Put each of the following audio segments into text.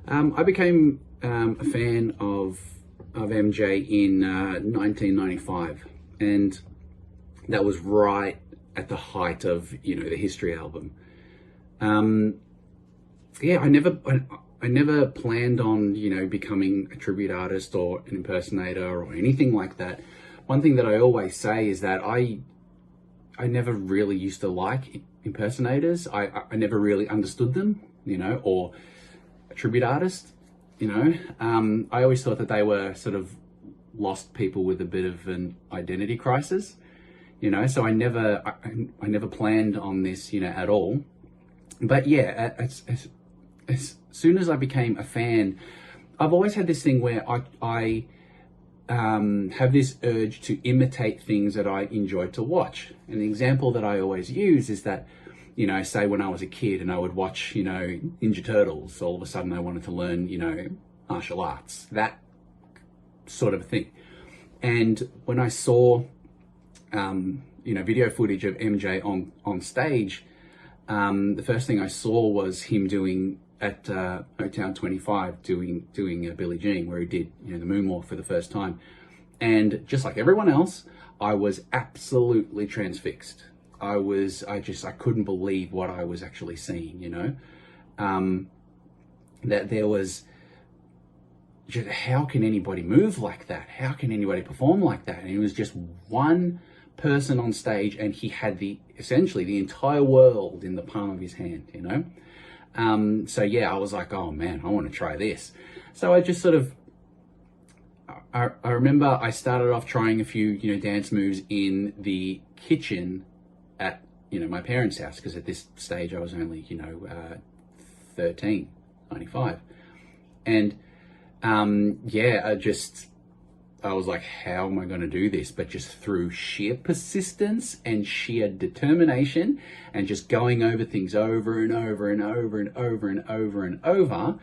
I became a fan of MJ in 1995, and that was right at the height of the History album. Yeah, I never planned on becoming a tribute artist or an impersonator or anything like that. One thing that I always say is that I never really used to like impersonators. I never really understood them, or a tribute artist, I always thought that they were sort of lost people with a bit of an identity crisis, so I never planned on this, at all. But yeah, as soon as I became a fan, I've always had this thing where I have this urge to imitate things that I enjoy to watch. And the example that I always use is that, say when I was a kid and I would watch, Ninja Turtles, all of a sudden I wanted to learn, martial arts, that sort of thing. And when I saw, video footage of MJ on stage, the first thing I saw was him doing at Motown 25, doing Billie Jean, where he did the moonwalk for the first time. And just like everyone else, I was absolutely transfixed. I couldn't believe what I was actually seeing, that there was just, how can anybody move like that? How can anybody perform like that? And it was just one person on stage, and he had essentially the entire world in the palm of his hand, So yeah, I was like, oh man, I want to try this. So I just sort of, I remember I started off trying a few, dance moves in the kitchen at, my parents' house, because at this stage I was only, 13, 95. And yeah, I was like, how am I going to do this? But just through sheer persistence and sheer determination and just going over things over and over and over and over and over and over,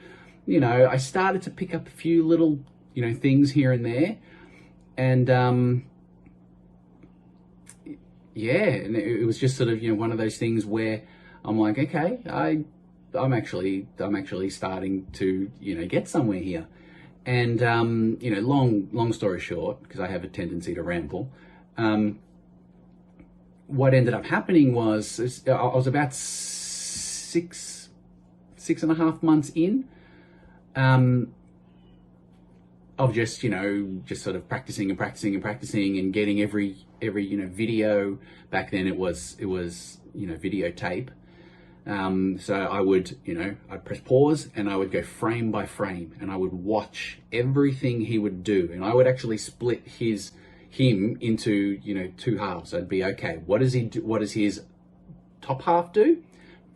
I started to pick up a few little, things here and there. And yeah, and it was just sort of, one of those things where I'm like, okay, I'm actually starting to, get somewhere here. And, long story short, because I have a tendency to ramble, what ended up happening was I was about 6.5 months in, of just sort of practicing and getting every video. Back then it was videotape. So I would, I'd press pause and I would go frame by frame and I would watch everything he would do. And I would actually split him into, two halves. I'd be, okay, what does he do? What does his top half do?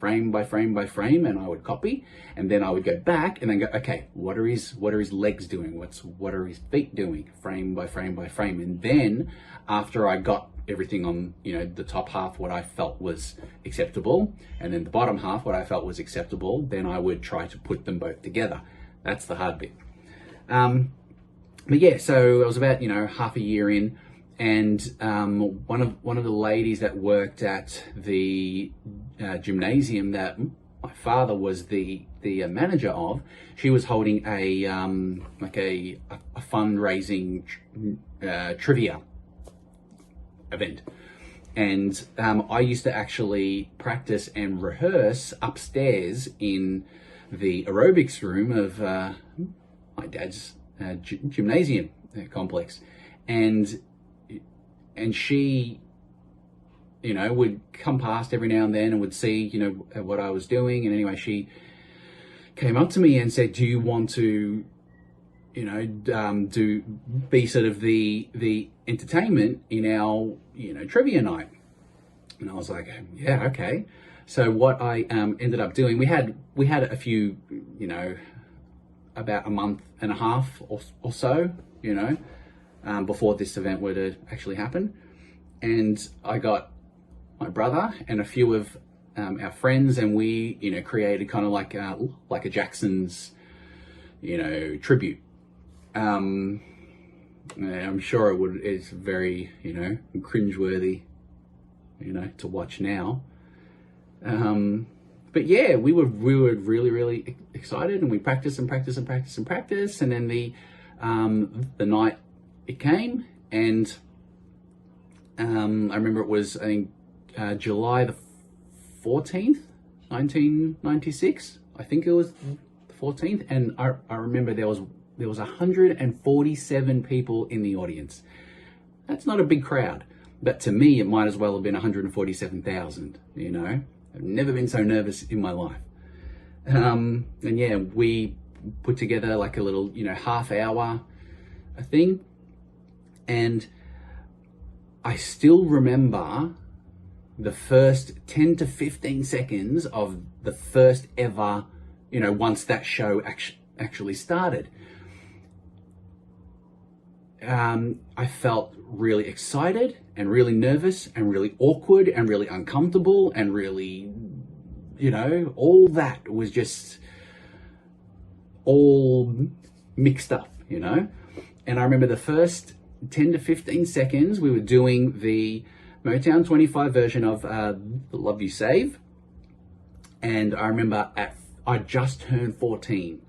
Frame by frame by frame, and I would copy. And then I would go back and then go, okay, what are his legs doing? What are his feet doing? Frame by frame by frame. And then after I got everything on, the top half, what I felt was acceptable, and then the bottom half, what I felt was acceptable, then I would try to put them both together. That's the hard bit. But yeah, so I was about, half a year in, and one of the ladies that worked at the gymnasium that my father was the manager of, she was holding a fundraising trivia event, and I used to actually practice and rehearse upstairs in the aerobics room of my dad's gymnasium complex, and she would come past every now and then and would see what I was doing. And anyway, she came up to me and said, do you want to be sort of the entertainment in our, trivia night? And I was like, yeah, okay. So what I ended up doing, we had a few, about a month and a half or so, before this event were to actually happen. And I got my brother and a few of our friends, and we, created kind of like a Jackson's, tribute. I'm sure it's very, cringeworthy, to watch now. But but yeah, we were really, really excited, and we practiced and practiced and practiced and practiced. And then the night it came, and I remember it was, I think, July the 14th, 1996. I think it was the 14th, and I remember there was 147 people in the audience. That's not a big crowd, but to me, it might as well have been 147,000. You know, I've never been so nervous in my life. And yeah, we put together like a little, half-hour thing, and I still remember the first 10 to 15 seconds of the first ever, once that show actually started. I felt really excited and really nervous and really awkward and really uncomfortable and really, all that was just all mixed up, And I remember the first 10 to 15 seconds, we were doing the Motown 25 version of Love You Save. And I remember I just turned 14.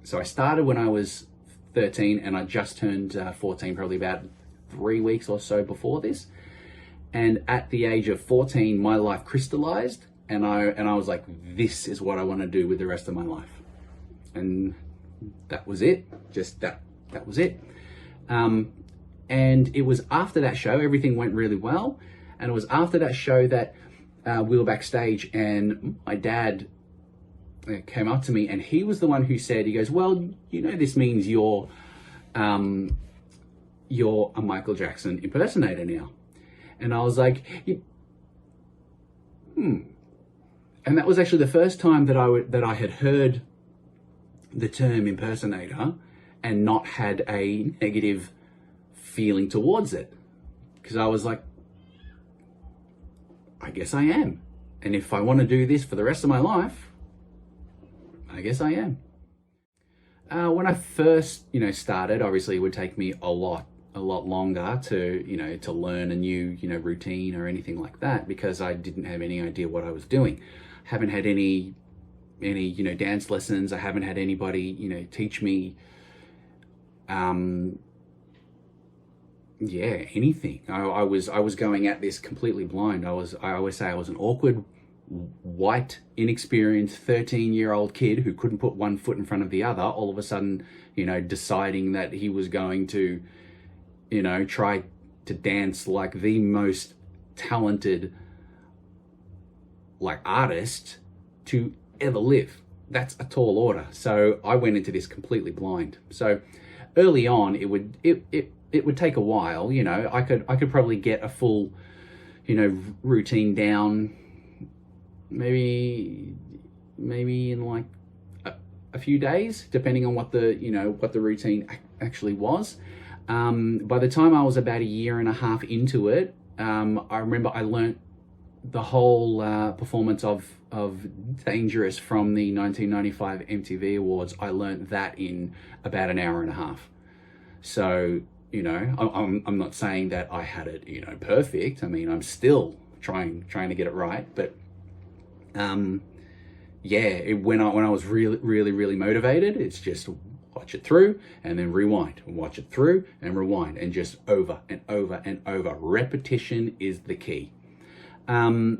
So I started when I was 13, and I just turned 14 probably about 3 weeks or so before this. And at the age of 14, my life crystallized, and I was like, this is what I want to do with the rest of my life. And that was it. Just that was it. And it was after that show, everything went really well. And it was after that show that we were backstage, and my dad came up to me, and he was the one who said, he goes, well, this means you're a Michael Jackson impersonator now. And I was like, And that was actually the first time that I had heard the term impersonator and not had a negative feeling towards it, because I was like, I guess I am, and if I want to do this for the rest of my life, I guess I am. When I first, started, obviously it would take me a lot longer to, to learn a new, routine or anything like that, because I didn't have any idea what I was doing. Haven't had any, dance lessons. I haven't had anybody, teach me, anything. I was going at this completely blind. I always say I was an awkward, white, inexperienced 13-year-old kid who couldn't put one foot in front of the other, all of a sudden, deciding that he was going to, try to dance like the most talented, artist to ever live. That's a tall order. So I went into this completely blind. So early on, it would take a while. I could probably get a full, routine down, maybe in like a few days, depending on what the routine actually was. By the time I was about 1.5 years into it, I remember I learnt the whole performance of Dangerous from the 1995 MTV Awards. I learnt that in about 1.5 hours. So, I'm not saying that I had it, perfect. I mean, I'm still trying to get it right, but when I was really motivated, it's just watch it through and then rewind, watch it through and rewind, and just over and over and over. Repetition is the key. I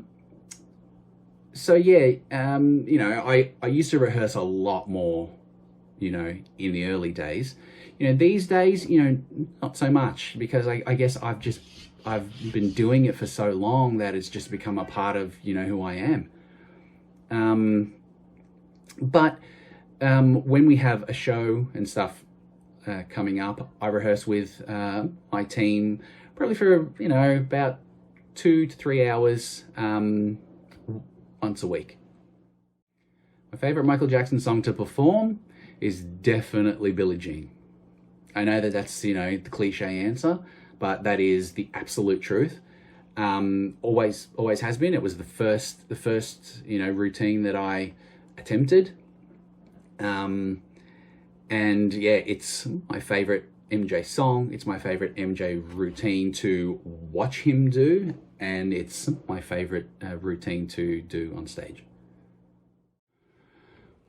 used to rehearse a lot more, in the early days. These days, not so much, because I guess I've been doing it for so long that it's just become a part of, who I am. But when we have a show and stuff coming up, I rehearse with my team probably for, about 2 to 3 hours once a week. My favorite Michael Jackson song to perform is definitely Billie Jean. I know that that's, the cliche answer, but that is the absolute truth. Always has been. It was the first, routine that I attempted. It's my favorite MJ song. It's my favorite MJ routine to watch him do, and it's my favorite routine to do on stage.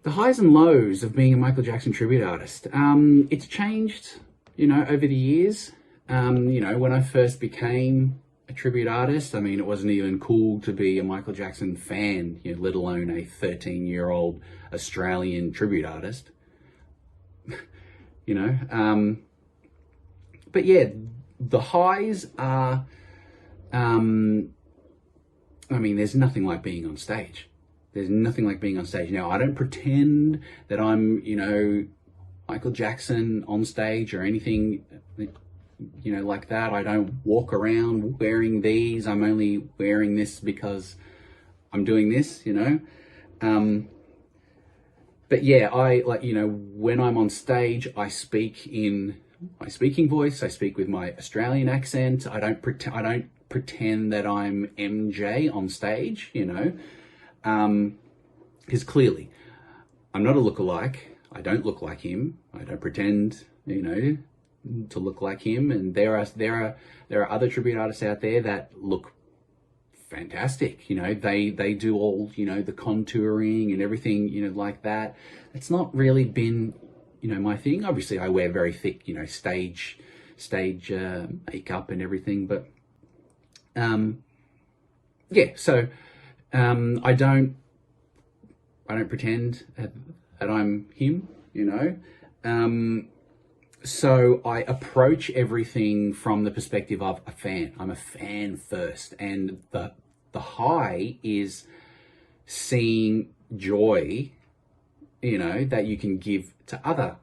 the highs and lows of being a Michael Jackson tribute artist. It's changed, over the years. When I first became a tribute artist, I mean, it wasn't even cool to be a Michael Jackson fan, let alone a 13-year-old Australian tribute artist. But yeah, the highs are, there's nothing like being on stage. There's nothing like being on stage. Now, I don't pretend that I'm, Michael Jackson on stage or anything, like that. I don't walk around wearing these. I'm only wearing this because I'm doing this, But yeah, when I'm on stage, I speak in my speaking voice. I speak with my Australian accent. I don't pretend that I'm MJ on stage, because clearly I'm not a lookalike. I don't look like him. I don't pretend, to look like him. And there are other tribute artists out there that look fantastic. They do all, the contouring and everything, like that. It's not really been, my thing. Obviously I wear very thick, stage makeup and everything, but so I don't pretend that I'm him, so I approach everything from the perspective of a fan. I'm a fan first, and the high is seeing joy, that you can give to other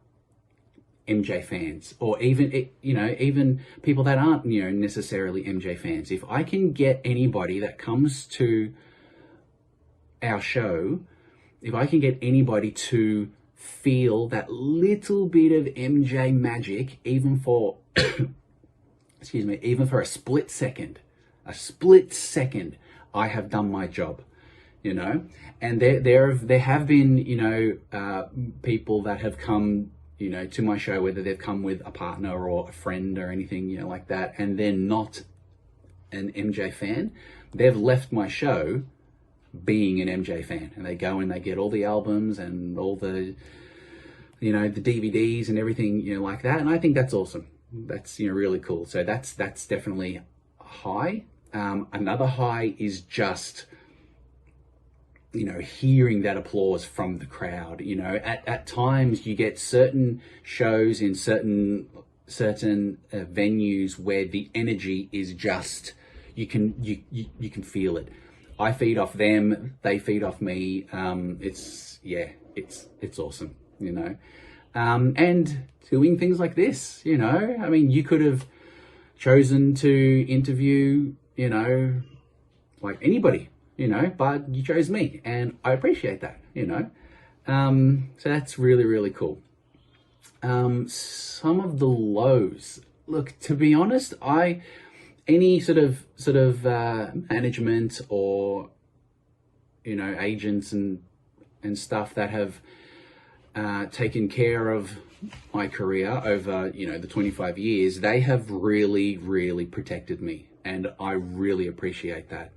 MJ fans, or even people that aren't, necessarily MJ fans. If I can get anybody that comes to our show, if I can get anybody to feel that little bit of MJ magic, even for, even for a split second, I have done my job, and there have been, people that have come, to my show, whether they've come with a partner or a friend or anything, like that, and they're not an MJ fan. They've left my show being an MJ fan, and they go and they get all the albums and all the, the DVDs and everything, like that. And I think that's awesome. That's, really cool. So that's definitely a high. Another high is just, hearing that applause from the crowd. At times you get certain shows in certain venues where the energy is just, you can feel it. I feed off them, they feed off me. It's awesome, and doing things like this, you could have chosen to interview, like anybody, but you chose me, and I appreciate that, so that's really, really cool. Some of the lows, look, to be honest, any sort of management or, agents and stuff that have taken care of my career over, the 25 years, they have really, really protected me. And I really appreciate that,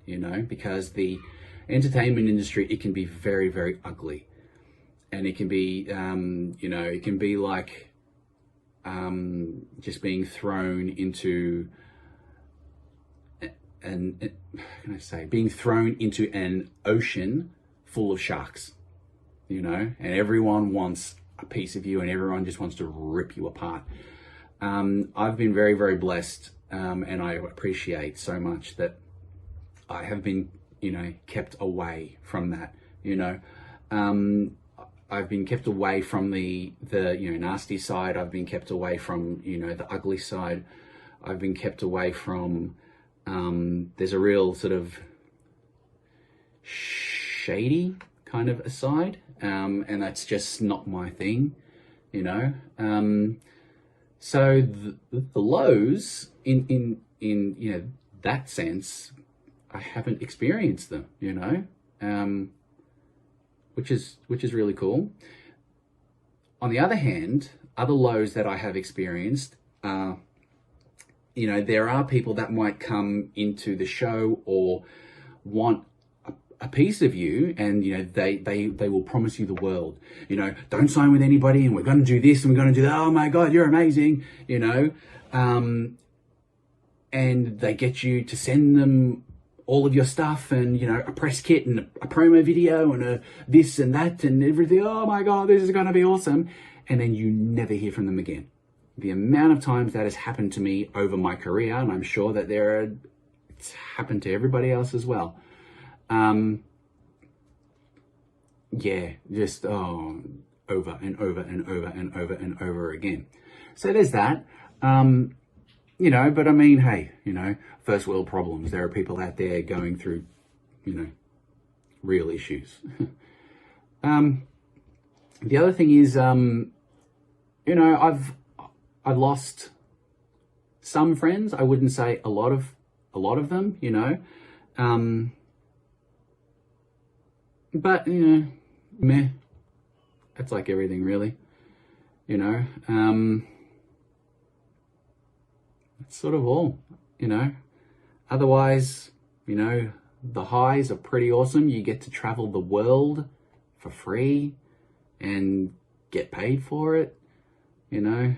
because the entertainment industry, it can be very, very ugly. And it can be, it can be like just being thrown into being thrown into an ocean full of sharks, and everyone wants a piece of you, and everyone just wants to rip you apart. I've been very, very blessed, and I appreciate so much that I have been, kept away from that. I've been kept away from the nasty side. I've been kept away from, the ugly side. I've been kept away from, there's a real sort of shady kind of a side, and that's just not my thing, so the lows in that sense, I haven't experienced them, which is really cool. On the other hand, other lows that I have experienced, there are people that might come into the show or want a piece of you, and they will promise you the world. Don't sign with anybody, and we're going to do this and we're going to do that. Oh my God, you're amazing. And they get you to send them all of your stuff, and a press kit and a promo video and a this and that and everything. Oh my God, this is going to be awesome. And then you never hear from them again. The amount of times that has happened to me over my career, and I'm sure that it's happened to everybody else as well. Just over and over and over and over and over again. So there's that. But I mean, hey, first world problems. There are people out there going through, real issues. The other thing is, I've lost some friends. I wouldn't say a lot of them, but meh. That's like everything, really. That's sort of all, Otherwise, the highs are pretty awesome. You get to travel the world for free and get paid for it. There's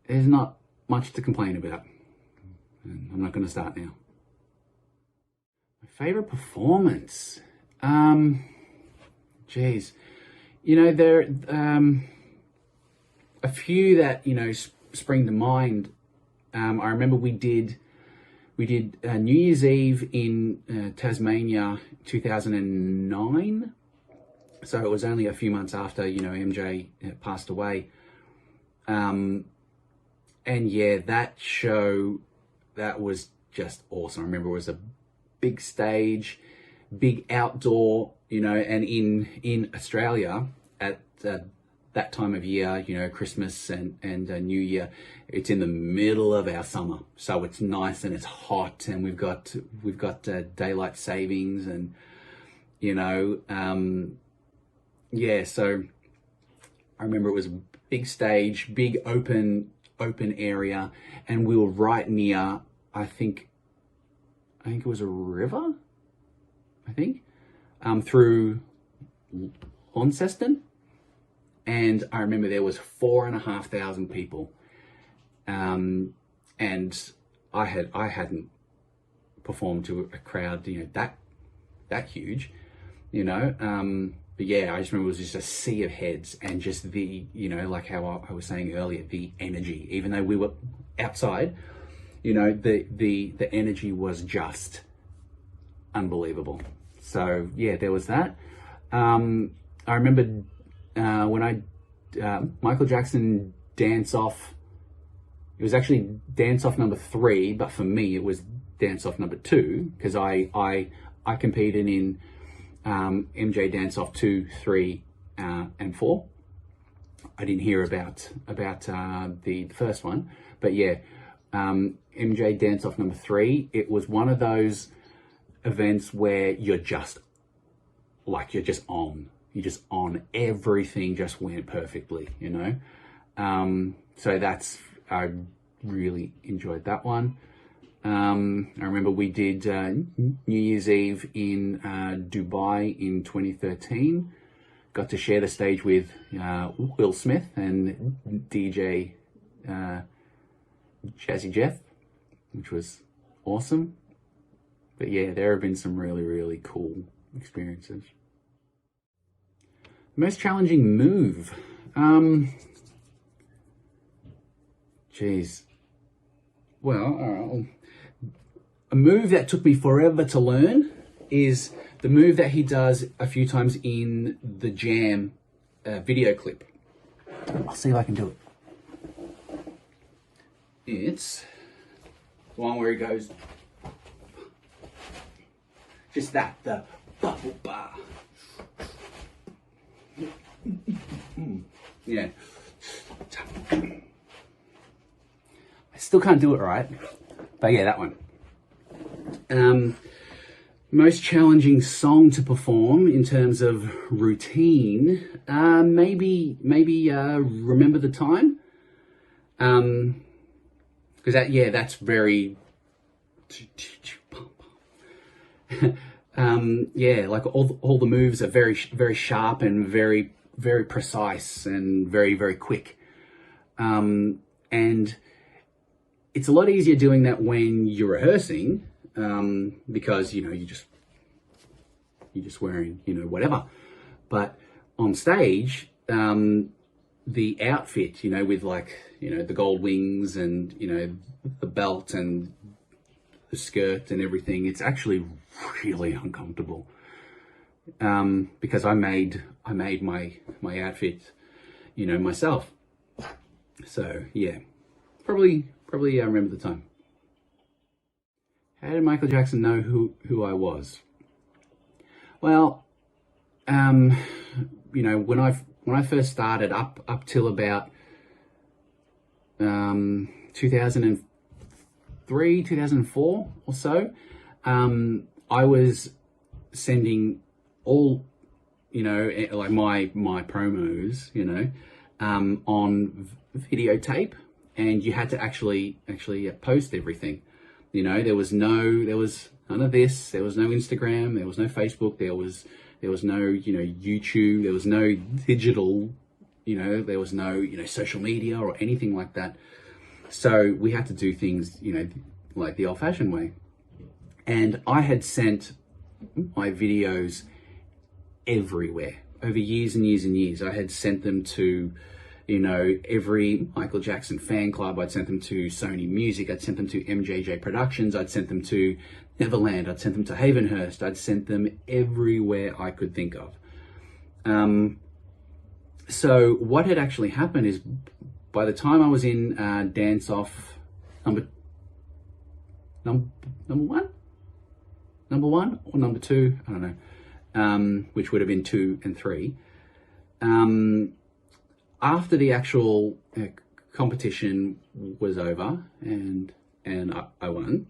not much to complain about. And I'm not going to start now. My favorite performance. Geez. There a few that, spring to mind. I remember we did New Year's Eve in Tasmania 2009. So it was only a few months after, MJ passed away. And yeah, that show, that was just awesome. I remember it was a big stage, big outdoor, and in Australia at that time of year, Christmas and New Year, it's in the middle of our summer. So it's nice and it's hot, and we've got daylight savings, and, so I remember it was a big stage, big open area, and we were right near, I think it was a river, through Launceston. And I remember there was 4,500 people. And I hadn't performed to a crowd, that huge, but yeah, I just remember it was just a sea of heads, and just the, like how I was saying earlier, the energy, even though we were outside, the energy was just unbelievable. So yeah, there was that. I remember when Michael Jackson Dance Off, it was actually Dance Off number 3, but for me it was Dance Off number 2, because I competed in MJ Dance Off 2, 3, and 4. I didn't hear about the first one, but yeah, MJ Dance Off number 3. It was one of those events where you're just on. You're just on. Everything just went perfectly, So I really enjoyed that one. I remember we did New Year's Eve in Dubai in 2013. Got to share the stage with Will Smith and DJ Jazzy Jeff, which was awesome. But yeah, there have been some really, really cool experiences. Most challenging move. Well, a move that took me forever to learn is the move that he does a few times in the Jam video clip. I'll see if I can do it. It's the one where he goes, just that, the bubble bar. Yeah. I still can't do it right, but yeah, that one. Most challenging song to perform in terms of routine, maybe Remember the Time, because that's very, yeah, like all the moves are very, very sharp and very, very precise and very, very quick. And it's a lot easier doing that when you're rehearsing, because, you know, you're just wearing, you know, whatever. But on stage, the outfit, you know, with like, you know, the gold wings and, you know, the belt and the skirt and everything, it's actually really uncomfortable. Because I made my outfit, you know, myself. So yeah, probably I remember the time. How did Michael Jackson know who I was? Well, you know, when I first started, up till about 2003, 2004 or so, I was sending all, you know, like my promos, you know, on videotape, and you had to actually post everything. You know, there was none of this. There was no Instagram. There was no Facebook. There was no, you know, YouTube. There was no digital, you know, there was no, you know, social media or anything like that. So we had to do things, you know, like the old-fashioned way. And I had sent my videos everywhere over years and years and years. I had sent them to, you know, every Michael Jackson fan club. I'd sent them to Sony Music. I'd sent them to MJJ Productions. I'd sent them to Neverland. I'd sent them to Havenhurst. I'd sent them everywhere I could think of. So what had actually happened is, by the time I was in dance off number one or number two, I don't know, which would have been 2 and 3. After the actual competition was over and I won,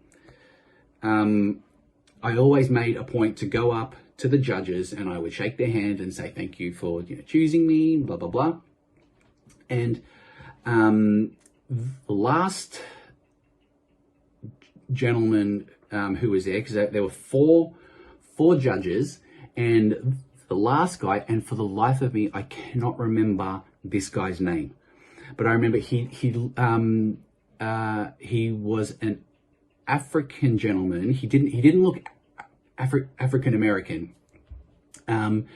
I always made a point to go up to the judges and I would shake their hand and say thank you for, you know, choosing me, blah blah blah. And the last gentleman who was there, because there were four judges, and the last guy, and for the life of me, I cannot remember this guy's name, but I remember he was an African gentleman. He didn't look African American, and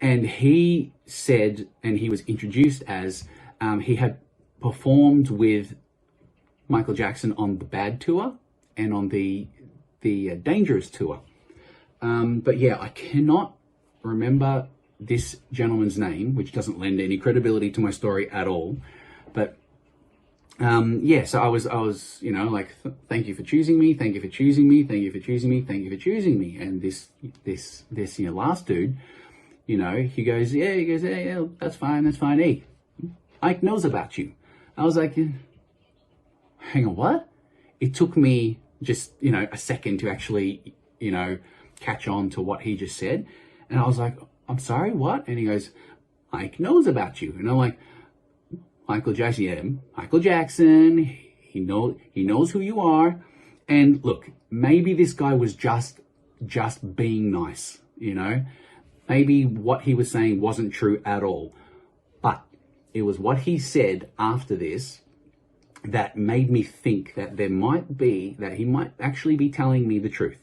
he said, and he was introduced as, he had performed with Michael Jackson on the Bad tour and on the Dangerous tour. But yeah, I cannot remember this gentleman's name, which doesn't lend any credibility to my story at all. But yeah, so I was, you know, like, thank you for choosing me, thank you for choosing me, thank you for choosing me, thank you for choosing me. And this, you know, last dude, you know, he goes, yeah, that's fine. Hey, Ike knows about you. I was like, hang on, what? It took me just, you know, a second to actually, you know, catch on to what he just said. And I was like, I'm sorry, what? And he goes, Ike knows about you. And I'm like, Michael Jackson, yeah, Michael Jackson, he knows who you are. And look, maybe this guy was just being nice, you know? Maybe what he was saying wasn't true at all. But it was what he said after this that made me think that he might actually be telling me the truth.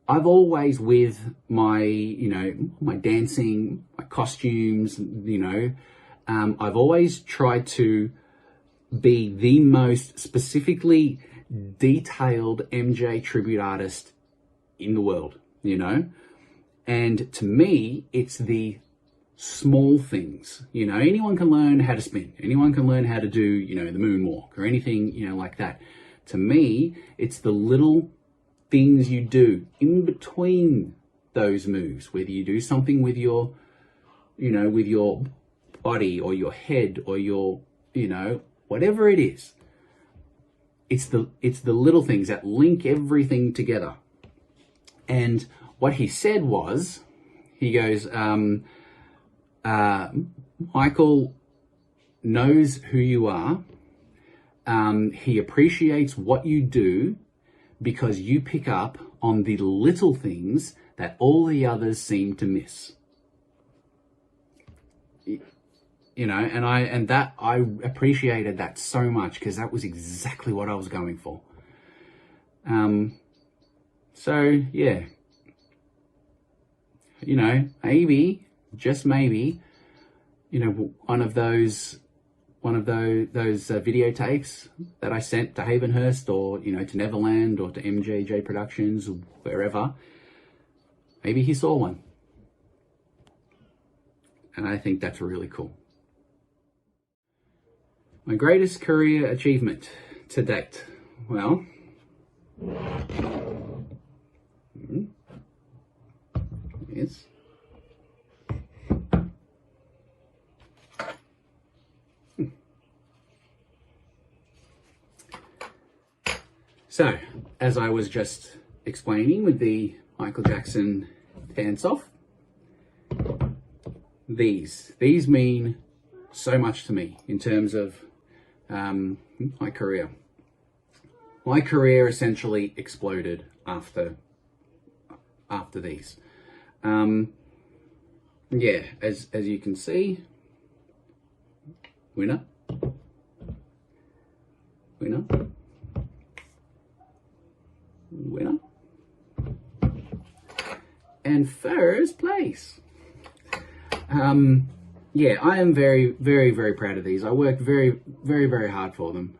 I've always, with my, you know, my dancing, my costumes, you know, I've always tried to be the most specifically detailed MJ tribute artist in the world, you know? And to me, it's the small things, you know. Anyone can learn how to spin. Anyone can learn how to do, you know, the moonwalk or anything, you know, like that. To me, it's the little things you do in between those moves, whether you do something with your, you know, with your body or your head or your, you know, whatever it is. It's the little things that link everything together. And what he said was, he goes, Michael knows who you are. He appreciates what you do because you pick up on the little things that all the others seem to miss. You know, and I appreciated that so much, because that was exactly what I was going for. So yeah, you know, maybe, just maybe, you know, one of those videotapes that I sent to Havenhurst, or, you know, to Neverland, or to MJJ Productions, or wherever, maybe he saw one. And I think that's really cool. My greatest career achievement to date. Well, yes. So, as I was just explaining with the Michael Jackson dance-off, these mean so much to me in terms of my career. My career essentially exploded after these. Yeah, as you can see, winner, winner, winner, and first place. Yeah, I am very, very, very proud of these. I worked very, very, very hard for them.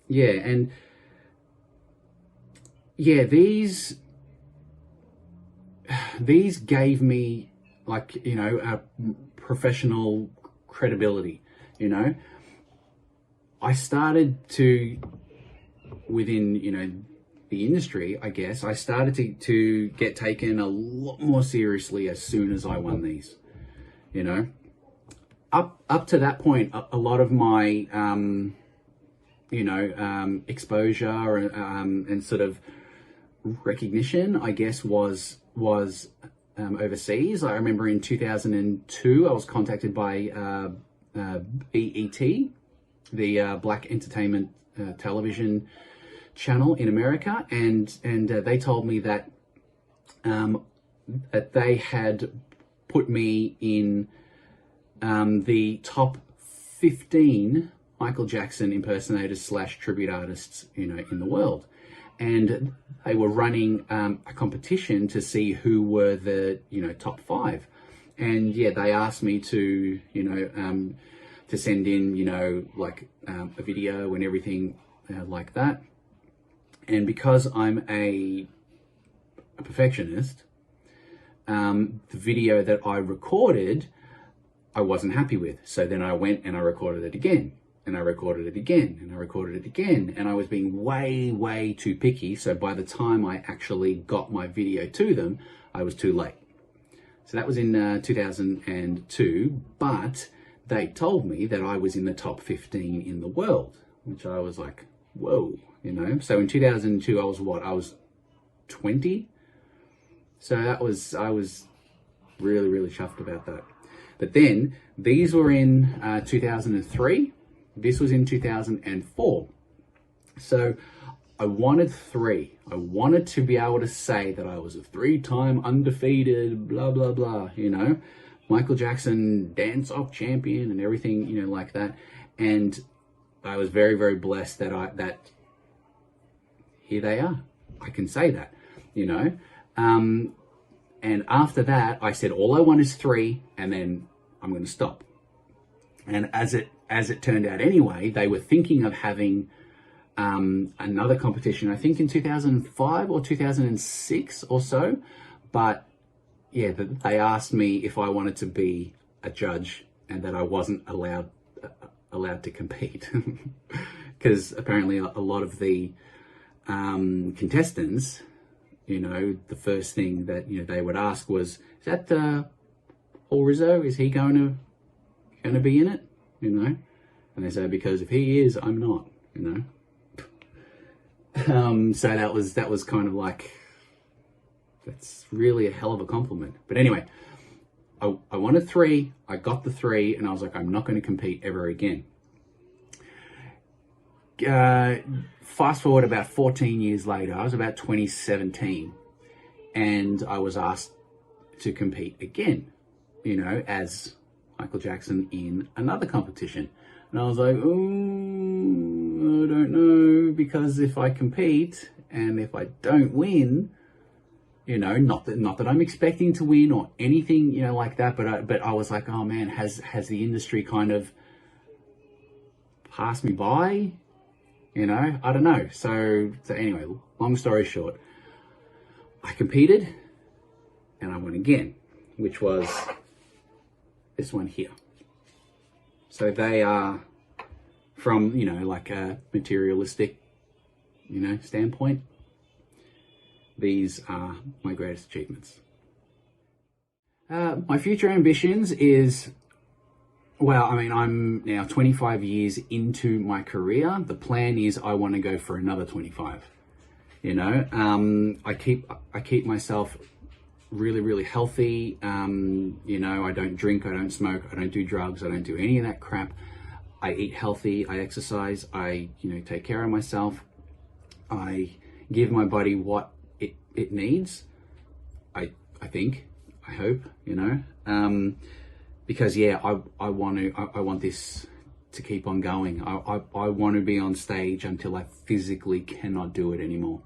Yeah, and yeah, these gave me, like, you know, a professional credibility. You know, I started to, within, you know, the industry, I guess, I started to get taken a lot more seriously as soon as I won these. You know, up to that point, a lot of my you know, exposure and sort of recognition, I guess, was overseas. I remember in 2002, I was contacted by BET, the Black Entertainment television channel in America, and they told me that that they had put me in the top 15 Michael Jackson impersonators / tribute artists, you know, in the world. And they were running a competition to see who were the, you know, top 5. And yeah, they asked me to, you know, to send in, you know, like a video and everything like that. And because I'm a perfectionist, the video that I recorded, I wasn't happy with. So then I went and I recorded it again, and I recorded it again, and I recorded it again, and I was being way, way too picky. So by the time I actually got my video to them, I was too late. So that was in 2002, but they told me that I was in the top 15 in the world, which I was like, whoa, you know. So in 2002, I was what? I was 20. So I was really, really chuffed about that. But then these were in 2003. This was in 2004. So I wanted 3. I wanted to be able to say that I was a 3-time undefeated, blah, blah, blah, you know, Michael Jackson dance-off champion and everything, you know, like that. And I was very, very blessed that here they are. I can say that, you know. And after that, I said, all I want is 3, and then I'm going to stop. And as it turned out anyway, they were thinking of having another competition, I think in 2005 or 2006 or so. But yeah, they asked me if I wanted to be a judge, and that I wasn't allowed to compete. Because apparently a lot of the contestants, you know, the first thing that, you know, they would ask was, is that Paul Rizzo? Is he going to be in it? You know, and they say, because if he is, I'm not. You know, so that was kind of like, that's really a hell of a compliment. But anyway, I wanted 3. I got the 3, and I was like, I'm not going to compete ever again. fast forward about 14 years later, I was about 2017, and I was asked to compete again, as Michael Jackson in another competition. And I was like, oh, I don't know, because if I compete and if I don't win, not that I'm expecting to win or anything, like that, but I was like, oh man, has the industry kind of passed me by? I don't know. So anyway, long story short, I competed and I won again, which was this one here. So they are from, like a materialistic, standpoint. These are my greatest achievements. My future ambitions is, well, I mean, I'm now 25 years into my career. The plan is I want to go for another 25. I keep myself really, really healthy. I don't drink, I don't smoke, I don't do drugs, I don't do any of that crap. I eat healthy, I exercise, I, take care of myself. I give my body what it needs. I hope, because I want this to keep on going. I want to be on stage until I physically cannot do it anymore.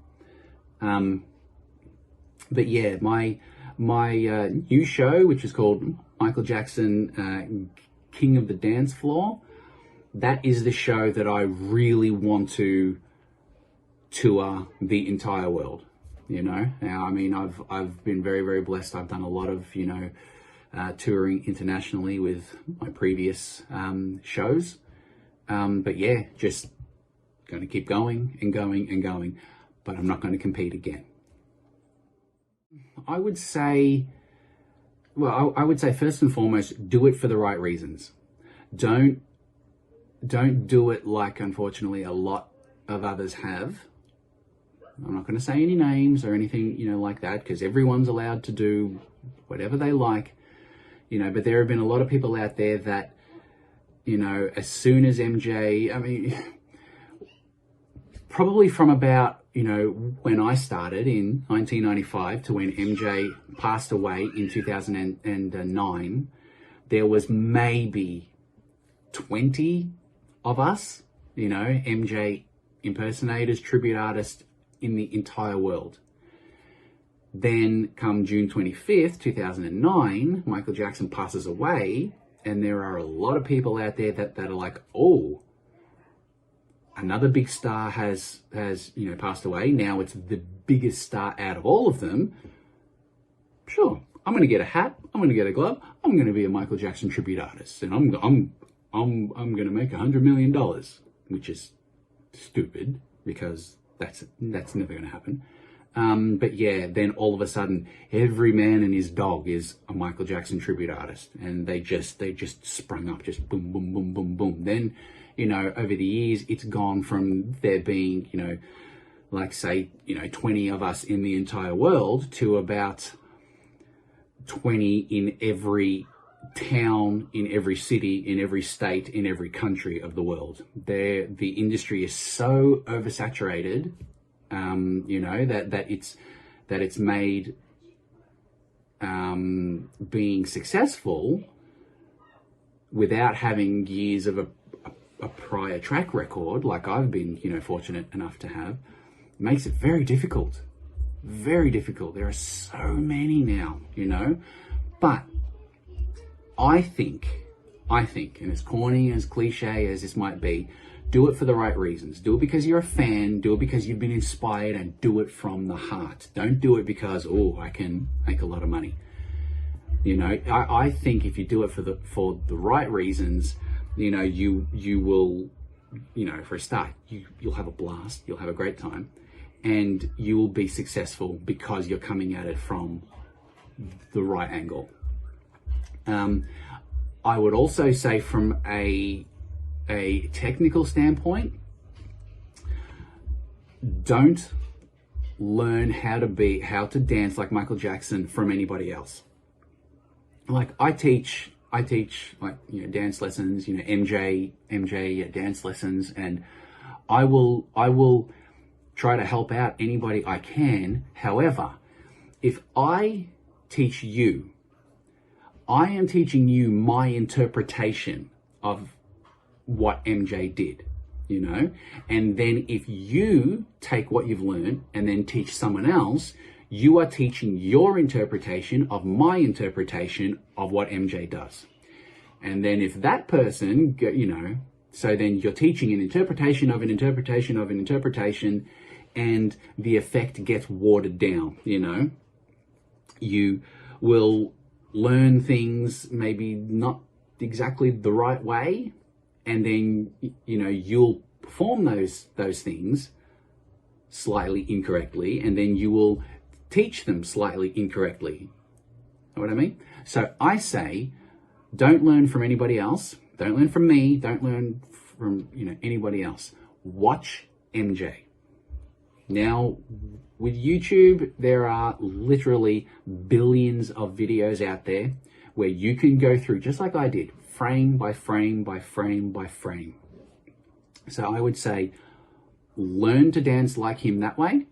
But yeah, my new show, which is called Michael Jackson, King of the Dance Floor, that is the show that I really want to tour the entire world. Now, I mean, I've been very, very blessed. I've done a lot of, touring internationally with my previous shows. But yeah, just going to keep going and going and going, but I'm not going to compete again. I would say first and foremost, do it for the right reasons. Don't do it like, unfortunately, a lot of others have. I'm not going to say any names or anything, like that, because everyone's allowed to do whatever they like, but there have been a lot of people out there that, as soon as MJ, I mean, probably from about, when I started in 1995 to when MJ passed away in 2009, there was maybe 20 of us, MJ impersonators, tribute artists in the entire world. Then come June 25th, 2009, Michael Jackson passes away, and there are a lot of people out there that are like, oh, another big star has passed away. Now it's the biggest star out of all of them. Sure, I'm going to get a hat, I'm going to get a glove, I'm going to be a Michael Jackson tribute artist, and I'm going to make $100 million, which is stupid because that's never going to happen. But yeah, then all of a sudden, every man and his dog is a Michael Jackson tribute artist, and they just sprung up, just boom, boom, boom, boom, boom. Then, over the years, it's gone from there being, like say, 20 of us in the entire world to about 20 in every town, in every city, in every state, in every country of the world. The industry is so oversaturated, that it's made being successful without having years of a prior track record, like I've been, fortunate enough to have, makes it very difficult. Very difficult. There are so many now, but I think, and as corny, as cliche as this might be, do it for the right reasons. Do it because you're a fan. Do it because you've been inspired, and do it from the heart. Don't do it because, oh, I can make a lot of money. I think if you do it for the right reasons, you will, for a start, you'll have a blast. You'll have a great time, and you will be successful because you're coming at it from the right angle. I would also say from a technical standpoint, don't learn how to dance like Michael Jackson from anybody else. Like I teach like, dance lessons, MJ dance lessons, and I will try to help out anybody I can. However, if I teach you, I am teaching you my interpretation of what MJ did, you know? And then if you take what you've learned and then teach someone else, you are teaching your interpretation of my interpretation of what MJ does. And then if that person, you know, so then you're teaching an interpretation of an interpretation of an interpretation, and the effect gets watered down, you know? You will learn things maybe not exactly the right way, and then, you know, you'll perform those things slightly incorrectly, and then you will teach them slightly incorrectly. Know what I mean? So I say, don't learn from anybody else. Don't learn from me. Don't learn from, you know, anybody else. Watch MJ. Now, with YouTube, there are literally billions of videos out there where you can go through, just like I did, frame by frame by frame by frame. So I would say, learn to dance like him that way.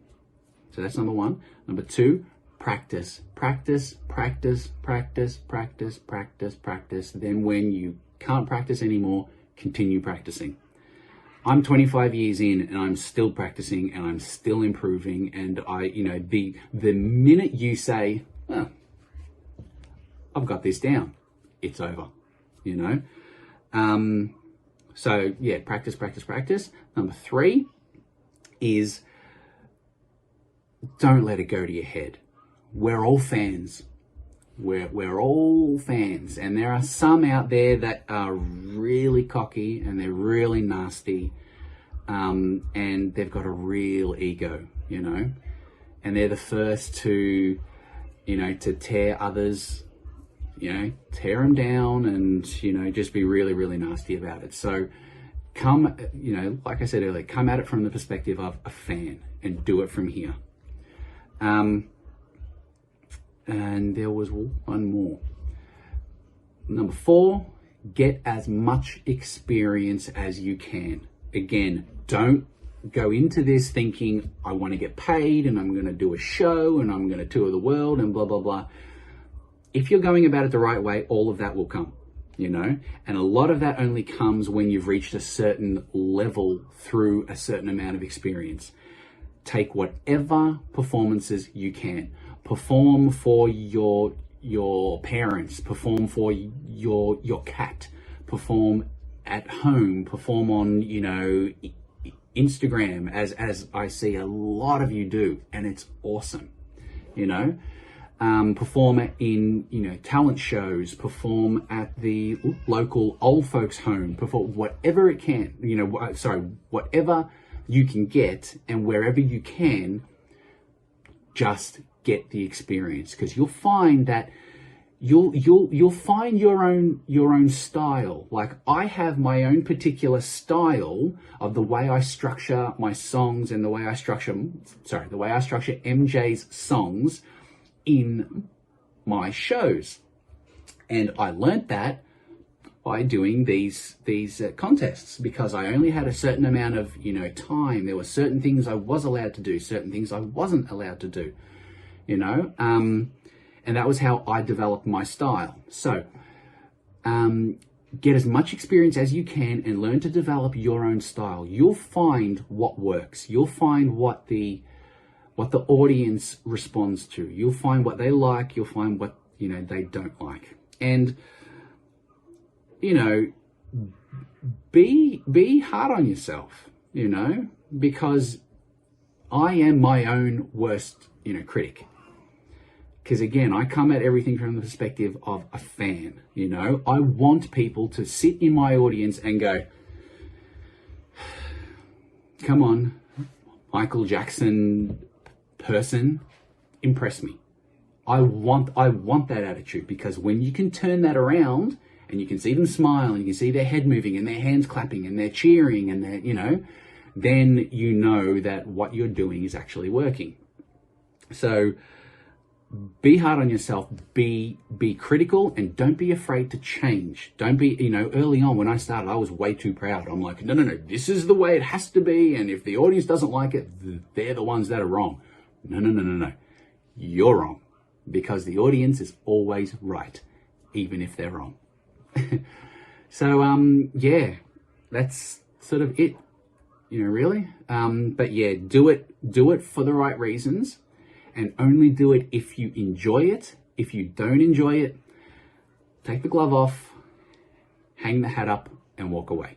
So that's number one. Number two, practice, practice, practice, practice, practice, practice, practice. Then when you can't practice anymore, continue practicing. I'm 25 years in and I'm still practicing and I'm still improving. And you know, the minute you say, oh, I've got this down, it's over, you know? So yeah, practice, practice, practice. Number three is don't let it go to your head. We're all fans. We're all fans, and there are some out there that are really cocky and they're really nasty, and they've got a real ego, you know, and they're the first to, you know, to tear others, you know, tear them down and, you know, just be really, really nasty about it. So come, you know, like I said earlier, come at it from the perspective of a fan and do it from here. And there was one more. Number four, get as much experience as you can. Again, don't go into this thinking, I want to get paid and I'm going to do a show and I'm going to tour the world and blah, blah, blah. If you're going about it the right way, all of that will come, you know? And a lot of that only comes when you've reached a certain level through a certain amount of experience. Take whatever performances you can. Perform for your parents, perform for your cat, perform at home, perform on, you know, Instagram, as I see a lot of you do, and it's awesome, you know. Perform in, you know, talent shows, perform at the local old folks home, perform whatever it can, you know, whatever you can get, and wherever you can, just get the experience, because you'll find that you'll find your own style. Like I have my own particular style of the way I structure my songs and the way I structure MJ's songs in my shows, and I learnt that by doing these contests, because I only had a certain amount of, you know, time. There were certain things I was allowed to do, certain things I wasn't allowed to do, you know, and that was how I developed my style. So get as much experience as you can and learn to develop your own style. You'll find what works. You'll find what the audience responds to. You'll find what they like. You'll find what, you know, they don't like. And, you know, be hard on yourself, you know, because I am my own worst, you know, critic. Because again, I come at everything from the perspective of a fan, you know. I want people to sit in my audience and go, come on, Michael Jackson person, impress me. I want that attitude, because when you can turn that around and you can see them smile and you can see their head moving and their hands clapping and they're cheering and they're, you know, then you know that what you're doing is actually working. So be hard on yourself, be critical, and don't be afraid to change. Don't be, early on when I started, I was way too proud. I'm like, no, this is the way it has to be. And if the audience doesn't like it, they're the ones that are wrong. No. You're wrong, because the audience is always right, even if they're wrong. So, yeah, that's sort of it, really. But yeah, do it for the right reasons, and only do it if you enjoy it. If you don't enjoy it, take the glove off, hang the hat up, and walk away.